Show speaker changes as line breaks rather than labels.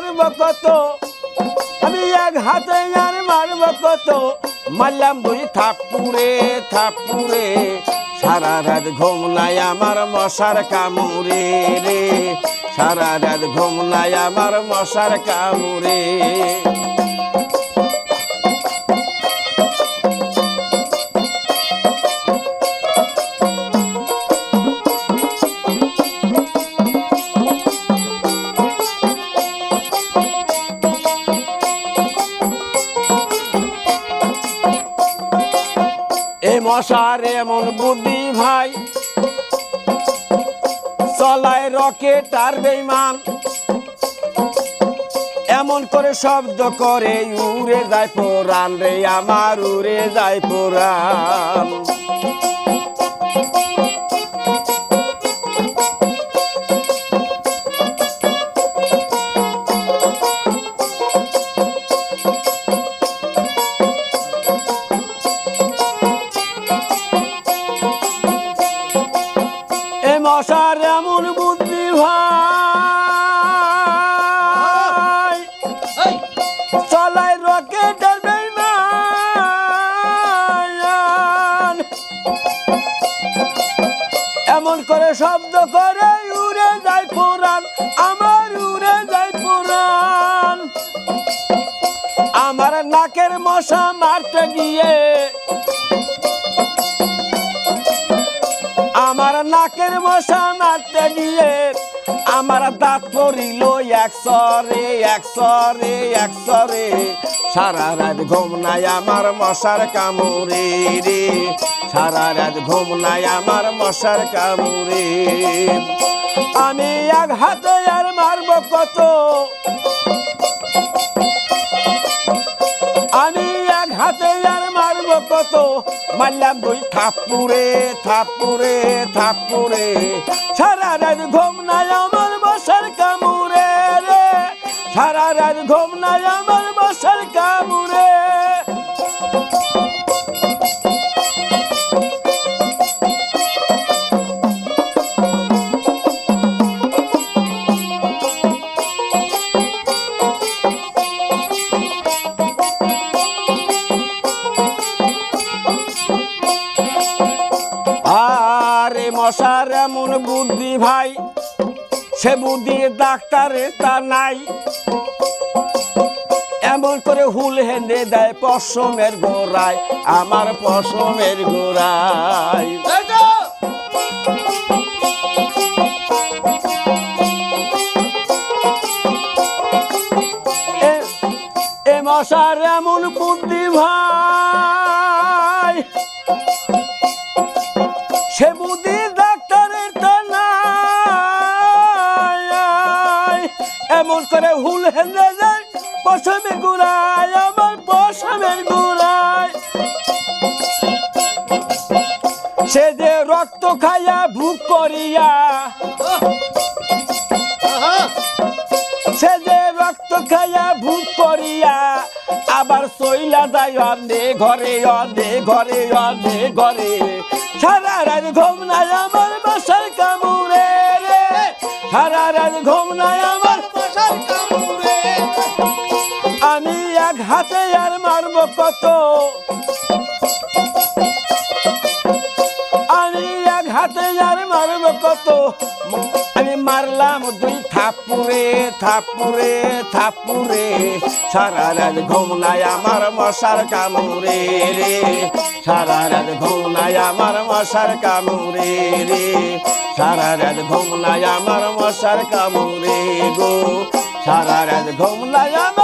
মারব কত, আমি এক হাতে আর মারব কত, মারলাম দুই থাপ্পুরে থাপ্পুরে, সারা রাত ঘুম নাই আমার মশার কামড়ে রে, সারা রাত ঘুম নাই আমার মশার কামড়ে। এ মশার এমন বুদ্ধি ভাই, চলায় রকেট আর বেইমান, এমন করে শব্দ করে উড়ে যায় পরাণ রে আমার, উড়ে যায় পরাণ। মশার এমন বুদ্ধি ভাই, চলায় রকেটের বেইমান, এমন করে শব্দ করে উড়ে যায় পরাণ আমার, উড়ে যায় পরাণ। আমার নাকের মশা মারতে গিয়ে, আমার নাকের মশা মারতে গিয়ে আমার দাঁত পড়িল একসরে একসরে একসরে, সারা রাত ঘুম নাই আমার মশার কামড়ে রে, সারা রাত ঘুম নাই আমার মশার কামড়ে। আমি এক হাতে আর মারব কত, আমি এক হাতে আর মারব কত, মারলাম দুই থাপ্পুরে থাপ্পুরে থাপ্পুরে, সারা রাত ঘুম নাই আমার মশার কামড়ে রে, সারা রাত ঘুম নাই আমার মশার কামড়ে। আরে মশার এমন বুদ্ধি ভাই, সে বুদ্ধি ডাক্তারে তা নাই, এমন করে হুল হেঁদে দেয় পশমের গোড়ায় আমার, পশমের গোড়ায়। এ মশার এমন বুদ্ধি ভাই, সে বুদ্ধি ডাক্তারের তা নাই, এমন করে হুল হেঁদে যায় পশমের গোড়ায় আমার, পশমের গোড়ায়। সে যে রক্ত খাইয়া ভুক করিয়া, সে যে রক্ত খাইয়া ভুক করিয়া আবার চইলা যায় অন্ধে ঘরে, অন্ধে ঘরে, অন্ধে ঘরে, সারা রাত ঘুম নাই আমার মশার কামড়ে রে, সারা রাত ঘুম নাই আমার মশার কামড়ে। আমি এক হাতে আর মারব কত, আমি এক হাতে আর মারব কত, আমি মারলাম দুই থাপ্পুরে থাপ্পুরে থাপ্পুরে, সারা রাত ঘুম নাই আমার মশার কামড়ে রে, সারা রাত ঘুম নাই আমার মশার কামড়ে রে, সারা রাত ঘুম নাই আমার মশার কামড়ে গো, সারা রাত ঘুম নাই আমার।